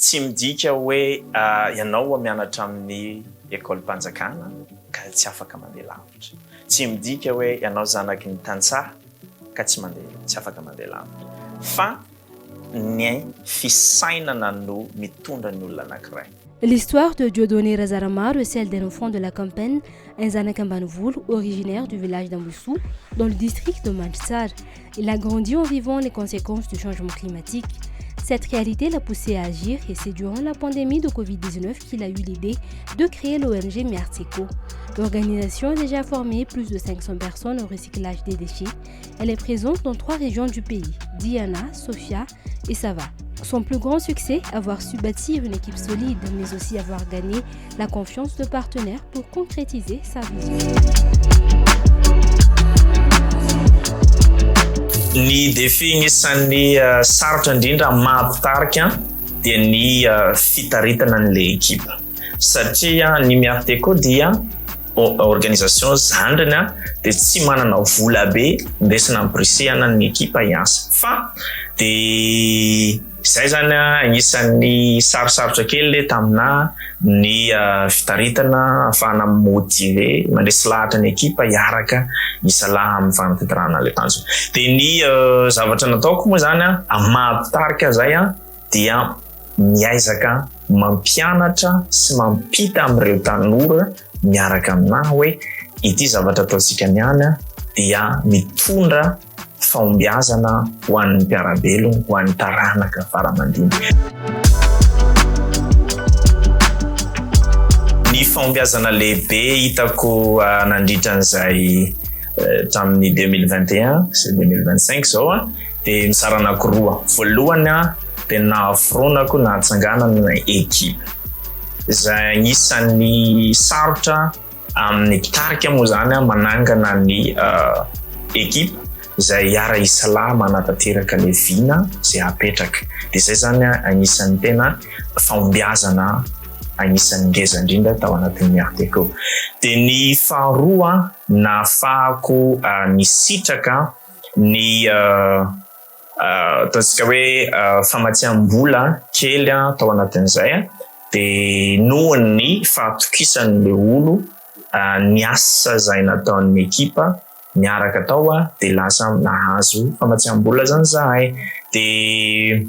tsy midika hoe ianao mianatra amin'ny école-mpanjakana ka tsy afaka mandeha lavitra. Tsy midika hoe ianao zanaky ny tantsaha ka tsy afaka mandeha lavitra. Fa ny fisainana no mitondra ny olona anankiray. L'histoire de Dieu Donné Razaramaro est celle d'un enfant de la campagne, un zanak ambanivoly originaire du village d'Amboussou, dans le district de Malgache. Il a grandi en vivant les conséquences du changement climatique. Cette réalité l'a poussé à agir et c'est durant la pandémie de Covid-19 qu'il a eu l'idée de créer l'ONG Mertseco. L'organisation a déjà formé plus de 500 personnes au recyclage des déchets. Elle est présente dans 3 régions du pays, Diana, Sofia et Sava. Son plus grand succès, avoir su bâtir une équipe solide, mais aussi avoir gagné la confiance de partenaires pour concrétiser sa vision. Ny défi isan'ny sarotra indrindra mahapitarika dia ny fitaritana an'ilay ekipa. Satria ny Mertseco dia organisation zandrina dia tsy manana vola be ndesina ampirisihana ny ekipa hiasa. Fa dia izay zany agnisan'ny sarosarotra kely tamina ny fitaritana afahana motiver mandresy lahatra ny ekipa hiaraka isalaha amin'ny fanatanterahana le tanjo. Dia ny zavatra nataoko moa zany mahapitarika zay dia miaizaka mampianatra sy mampita amin'ireo tanora miaraka aminahy hoe ity zavatra ataontsika niany dia mitondra fahombiazana ho an'ny mpiarabelogno, ho an'ny taranaka faramandimby. Ny fahombiazana lehibe hitako nandritra an'izay tamin'ny 2021 sy 2025 zao dia misara anankiroa. Voalohany dia nahaforonako nahatsanganana ekipa. Izay agnisan'ny sarotra amin'ny mpitarika moa zany manangana ny ekipa izay hiara isalaha manatanteraka le vina izay apetraka. Dia izay zany agnisan'ny tena fahombiazana agnisan'ny ngeza indrindra tao anatin'ny Mertseco. Dia ny faharoa nahafahako nisitraka ny ataontsika hoe famatsiam-bola kely tao anatin'izay dia nohon'ny ny fahatokisan'le olo ny asa izay nataon'ny ekipa miaraka tao dia lasa nahazo famatsiam-bola zany zahay. Dia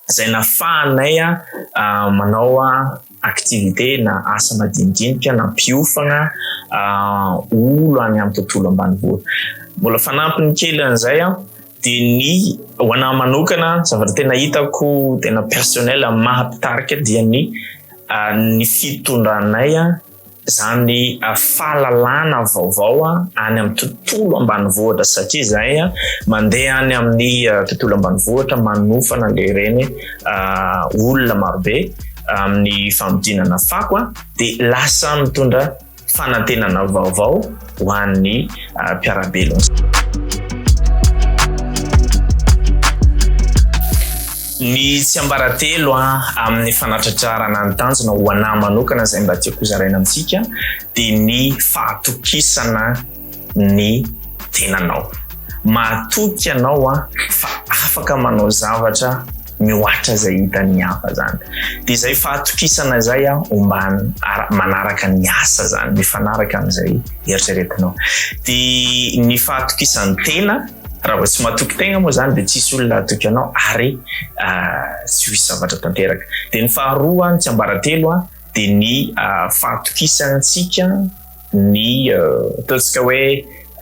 izay nafahanay manao activité na asa madinidinika na mpiofagna olo any amin'ny tontolo ambanivohitra. Mbola fanampiny kely an'izay dia ny ho anahy manokana zavatra tena hitako tena personnel mahapitarika dia ny fitondranay zany fahalalana vaovao any amin'ny tontolo ambanivohitra. Satria zay mandeha any amin'ny tontolo ambanivohitra manofana le reny olona marobe amin'ny famidinana fako dia lasa mitondra fanantenana vaovao ho an'ny mpiarabelogno. Ny tsy ambaratelo amin'ny fanatratrarana ny tanjona ho anahy manokana izay mba tiako zaraina amintsika dia ny fahatokisana ny tenanao. Mahatoky ianao fa afaka manao zavatra mihoatra izay hitan'ny hafa zany. Dia izay fahatokisana izay ombany manaraka ny asa zany, mifanaraka amin'izay eritreretinao. Dia ny fahatokisan'ny tena raha tsy mahatoky tegna moa zany dia tsisy olona atoky anao ary tsy hisy zavatra tanteraka. Dia ny faharoa ny tsy ambaratelo dia ny fahatokisantsika ny ataontsika hoe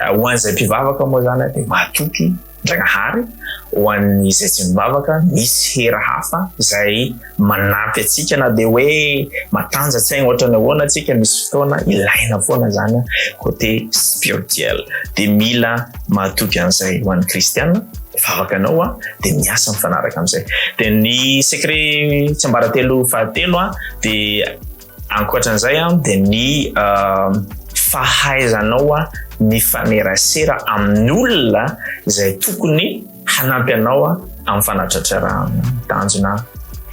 ho an'izay mpivavaka moa zany dia mahatoky ndragnahary. Ho an'izay tsy mivavaka misy hera hafa izay manampy atsika na dia hoe matanjatsaigna ohatra ny ahoana atsika misy fotoana ilaina foana zany côté spirituel. Dia mila mahatoky an'izay ho an'ny kristiana vavakanao dia miasa mifanaraka amin'izay. Dia ny secret tsy ambaratelo fahatelo dia ankoatran'izay dia ny fahaizanao mifanerasera amin'ny olona izay tokony hanampy anao amin'ny fanatratrarana tanjona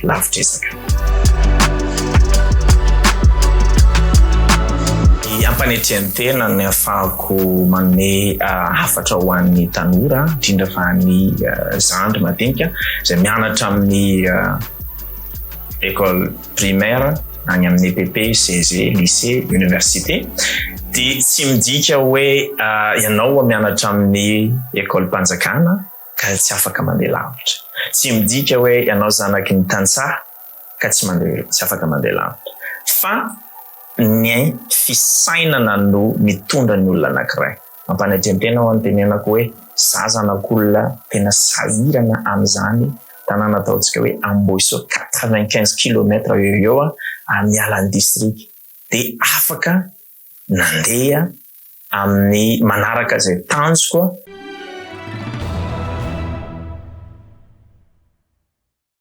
lavitresaka. Ampanetrehan'ny tena ny ahafahako manome hafatra ho an'ny tanora indrindra fa ny zandry madinika izay mianatra amin'ny école primaire agny amin'ny EPP, CG, lycée, université. De tsy midika hoe ianao mianatra amin'ny école mpanjakana ka tsy afaka mandeha lavitra. Tsy midika hoe ianao zanaky ny tantsaha ka tsy afaka mandeha lavitra. Fa ny fisainana no mitondra ny olona anankiray. Mampanetentena ho antenenako hoe za zanak'olona tena sahirana amin'izany tanàna ataontsika hoe Ambohiso 95 km eo amin'ny alan'ny district. De afaka nandeha amin'ny manaraka zay tanjoko